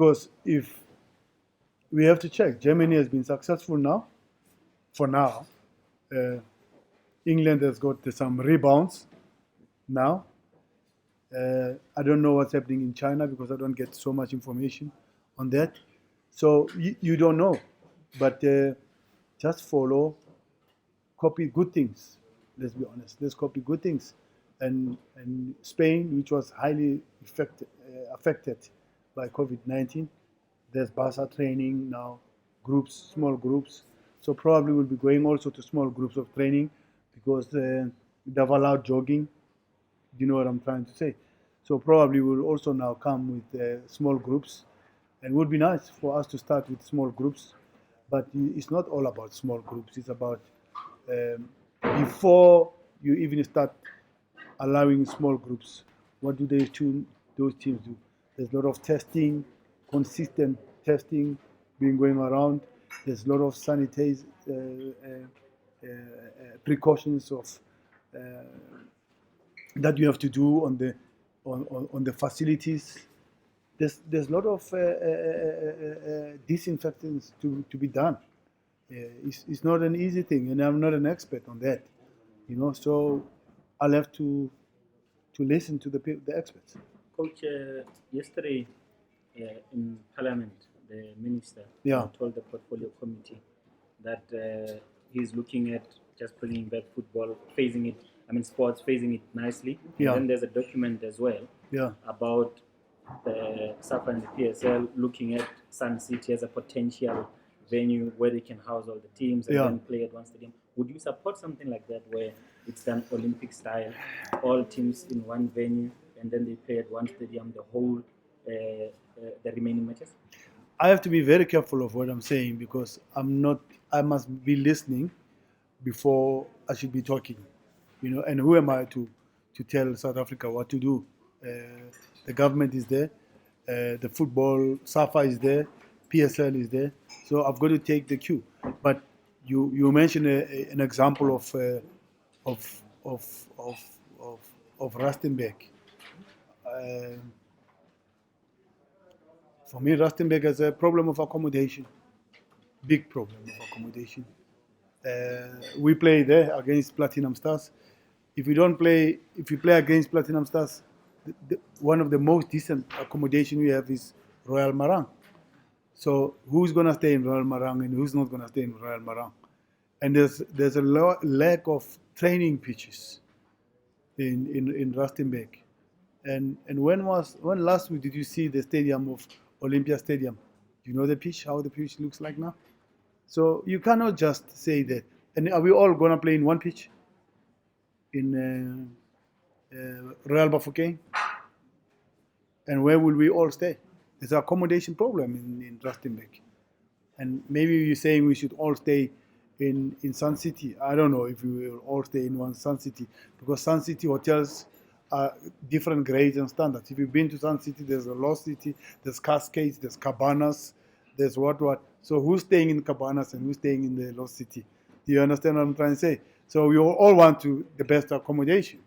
Because if we have to check, Germany has been successful now, for now. Uh, England has got some rebounds now. I don't know what's happening in China because I don't get so much information on that. So you don't know, but just follow, copy good things. Let's be honest. Let's copy good things, and Spain, which was highly affected by COVID-19, there's Barca training now, groups, small groups. So probably we'll be going also to small groups of training because they've allowed jogging. You know what I'm trying to say? So probably we'll also now come with small groups, and it would be nice for us to start with small groups. But it's not all about small groups. It's about um, before you even start allowing small groups. What do those teams do? There's a lot of testing, consistent testing being going around. There's a lot of sanitize precautions of uh, that you have to do on the facilities. There's a lot of disinfectants to be done. It's not an easy thing, and I'm not an expert on that, So I'll have to listen to the experts. Coach, yesterday in Parliament, the minister Yeah. told the portfolio committee that he's looking at just bringing back football, phasing it, sports, phasing it nicely. And Yeah. then there's a document as well Yeah. about SAFA and the PSL looking at Sun City as a potential venue where they can house all the teams and Yeah. then play at one stadium. Would you support something like that where it's done Olympic style, all teams in one venue, and then they play at one stadium the whole the remaining matches? I have to be very careful of what I'm saying because I must be listening before I should be talking, And who am I to tell South Africa what to do? The government is there, the football SAFA is there, PSL is there, so I've got to take the cue. But you mentioned an example of of of of Rustenburg. Um for me, Rustenburg has a problem of accommodation, big problem of accommodation. We play there against Platinum Stars. If you play against Platinum Stars, one of the most decent accommodation we have is Royal Marang. So who's gonna stay in Royal Marang and who's not gonna stay in Royal Marang? And there's a lack of training pitches in Rustenburg. And when last week did you see the stadium of Olympia Stadium? Do you know the pitch? How the pitch looks like now? So you cannot just say that. And are we all gonna play in one pitch in Royal Bafokeng? And where will we all stay? There's an accommodation problem in Rustenburg. And maybe you're saying we should all stay in Sun City. I don't know if we will all stay in one Sun City because Sun City hotels are different grades and standards. If you've been to Sun City, there's a Lost City, there's Cascades, there's Cabanas, there's what. So who's staying in Cabanas and who's staying in the Lost City? Do you understand what I'm trying to say? So we all want the best accommodation.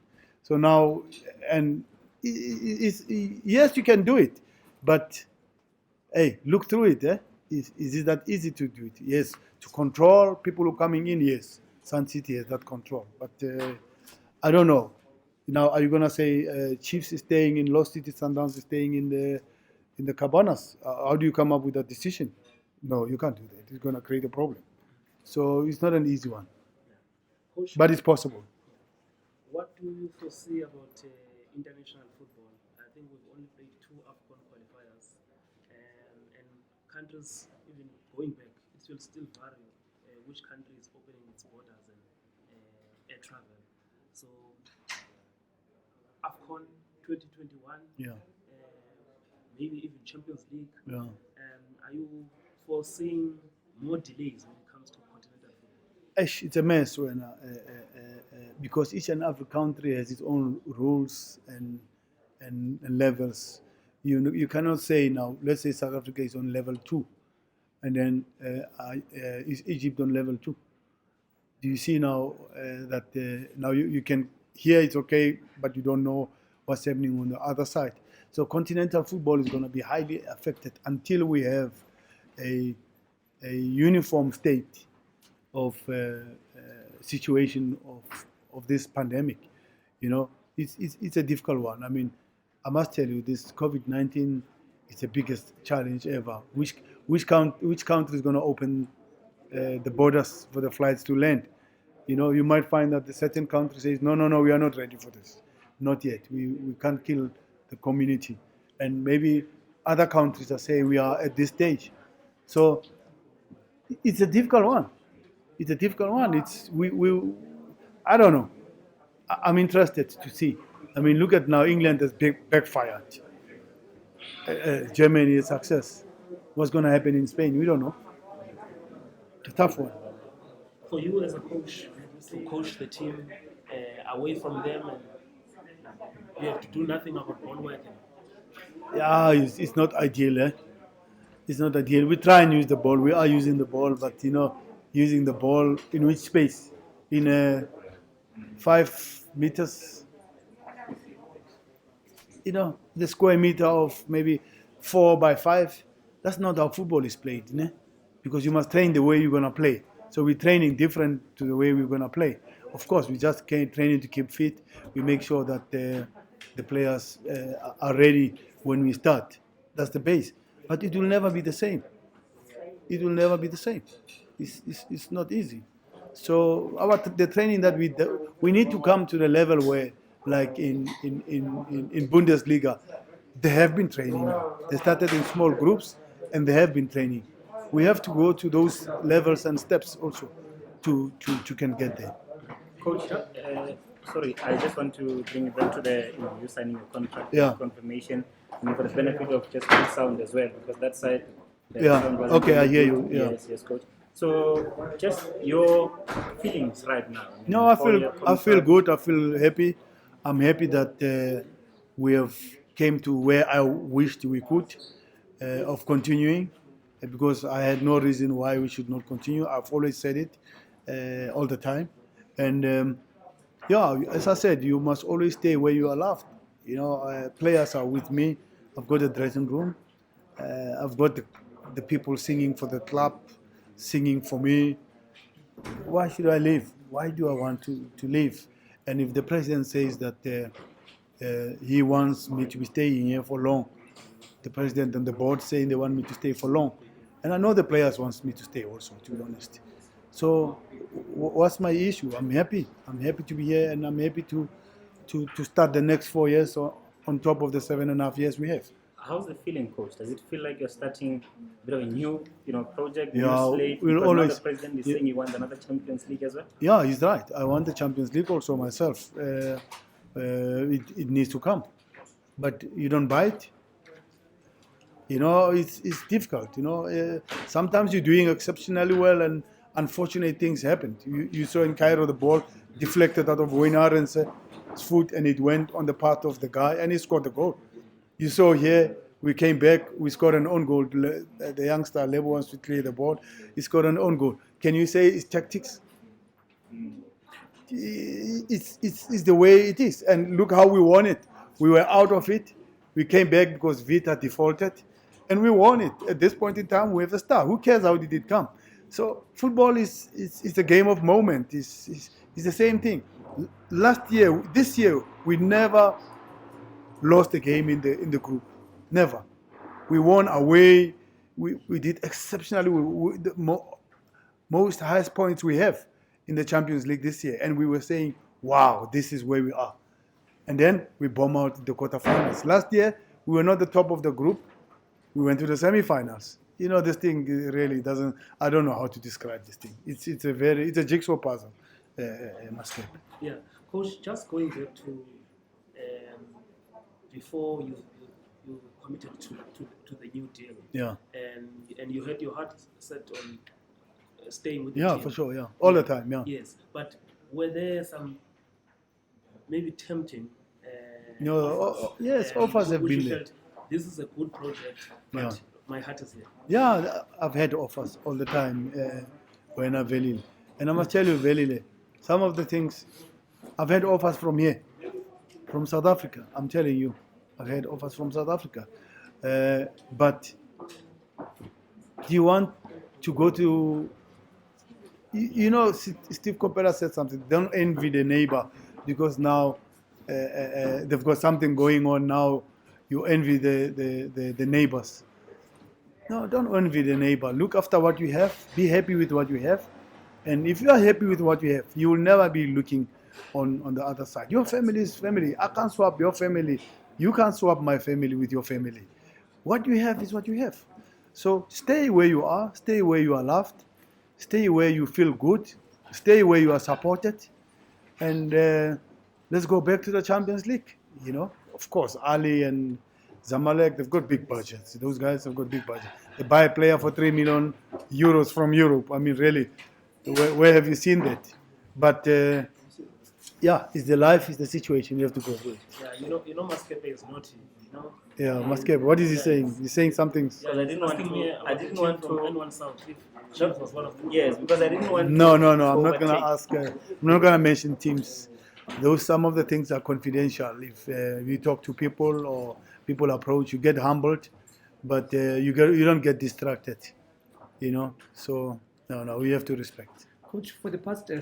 So now, and yes, you can do it, but hey, look through it. Is it that easy to do it? Yes. To control people who are coming in, yes. Sun City has that control. But I don't know. Now, are you going to say Chiefs is staying in Lost City, Sundowns is staying in the Cabanas? How do you come up with that decision? No, you can't do that. It's going to create a problem. So it's not an easy one. But it's possible. What do you foresee about international football? I think we've only played 2 AFCON qualifiers, and countries, even going back, it will still vary which country is opening its borders and air travel. So, AFCON 2021, maybe even Champions League. Yeah. Are you foreseeing more delays when it comes to continental football? It's a mess because each and every country has its own rules and levels. You cannot say now, let's say South Africa is on level 2, and then is Egypt on level 2. Do you see now that now you can hear it's okay, but you don't know what's happening on the other side. So continental football is going to be highly affected until we have a uniform state of situation of this pandemic. You know, it's a difficult one. I mean, I must tell you, this COVID-19 is the biggest challenge ever. Which country is going to open the borders for the flights to land? You know, you might find that the certain country says, no, we are not ready for this. Not yet. We can't kill the community. And maybe other countries are saying we are at this stage. So it's a difficult one. It's a difficult one. I don't know. I'm interested to see. I mean, look at now, England has backfired. Germany is success. What's going to happen in Spain? We don't know. It's a tough one. For you as a coach, to coach the team away from them, and you have to do nothing about ball working. Yeah, it's not ideal. It's not ideal. We try and use the ball. We are using the ball, but you know, using the ball in which space? In 5 meters. You know, the square meter of maybe 4 by 5. That's not how football is played, you know? Because you must train the way you're gonna play. So we're training different to the way we're gonna play. Of course, we just training to keep fit. We make sure that the players are ready when we start. That's the base. But it will never be the same. It will never be the same. It's not easy. So the training that we need to come to the level where, like in Bundesliga, they have been training. They started in small groups and they have been training. We have to go to those levels and steps also to can get there. Coach, sorry, I just want to bring it back to you signing a contract, Yeah. confirmation, and for the benefit of just good sound as well, because that side. The Yeah. sound wasn't Okay, I really hear good. you. Yeah. Yes, coach. So, just your feelings right now. No, I All your feel contract- good. I feel happy. I'm happy that we have came to where I wished we could of continuing, because I had no reason why we should not continue. I've always said it all the time, and yeah, as I said, you must always stay where you are loved. You know, players are with me. I've got a dressing room. I've got the people singing for the club, singing for me. Why should I leave? Why do I want to leave? And if the president says that he wants me to be staying here for long, the president and the board saying they want me to stay for long, and I know the players wants me to stay also, to be honest. So what's my issue? I'm happy. I'm happy to be here, and I'm happy to start the next 4 years on top of the 7.5 years we have. How's the feeling, coach? Does it feel like you're starting a bit of a new, project, Yeah, new slate? we'll Because now always- the president is yeah. saying he wants another Champions League as well. Yeah, he's right. I want the Champions League also myself. It needs to come, but you don't buy it. You know, it's difficult. You know, sometimes you're doing exceptionally well, and unfortunate things happened. You saw in Cairo the ball deflected out of Wayne Arend's foot, and it went on the path of the guy, and he scored the goal. You saw here, we came back, we scored an own goal. The youngster Lebo wants to clear the ball. He scored an own goal. Can you say it's tactics? It's the way it is. And look how we won it. We were out of it. We came back because Vita defaulted, and we won it. At this point in time, we have a star. Who cares how did it come? So football is a game of moment. It's the same thing. This year, we never lost a game in the group. Never. We won away. We did exceptionally. The most highest points we have in the Champions League this year, and we were saying, "Wow, this is where we are." And then we bomb out the quarterfinals. Last year, we were not the top of the group. We went to the semifinals. You know, this thing really doesn't. I don't know how to describe this thing. It's a jigsaw puzzle, Mascap. Yeah, coach. Just going back to before you committed to the new deal. Yeah. And you had your heart set on staying with the Yeah, team. for sure. Yeah, all the time. Yeah. Yes, but were there some maybe tempting? No, yes, offers have which been you there. felt, this is a good project, but Yeah. my heart is here. Yeah, I've had offers all the time when I'm Velile. And I must tell you, Velile, some of the things, I've had offers from here, from South Africa, I'm telling you. ahead of us from South Africa. But do you want to go to? You know, Steve Compera said something. Don't envy the neighbor because now they've got something going on. Now you envy the neighbors. No, don't envy the neighbor. Look after what you have. Be happy with what you have. And if you are happy with what you have, you will never be looking on the other side. Your family is family. I can't swap your family. You can't swap my family with your family. What you have is what you have. So stay where you are. Stay where you are loved. Stay where you feel good. Stay where you are supported. And let's go back to the Champions League. You know, of course, Ali and Zamalek, they've got big budgets. Those guys have got big budgets. They buy a player for 3 million euros from Europe. I mean, really, where have you seen that? But yeah, it's the life, it's the situation you have to go through. Yeah, you know, Maskepe is naughty. You know. Yeah, Maskep, what is he saying? He's saying something. Yeah, I didn't want asking to- me I about didn't the want team from to- N1 South. If Chiefs was one of them. Yes, because I didn't want. No, to I'm not going to overtake. ask. I'm not going to mention teams. Those some of the things are confidential. If you talk to people or people approach, you get humbled, but you don't get distracted. You know. So no, we have to respect. Coach, for the past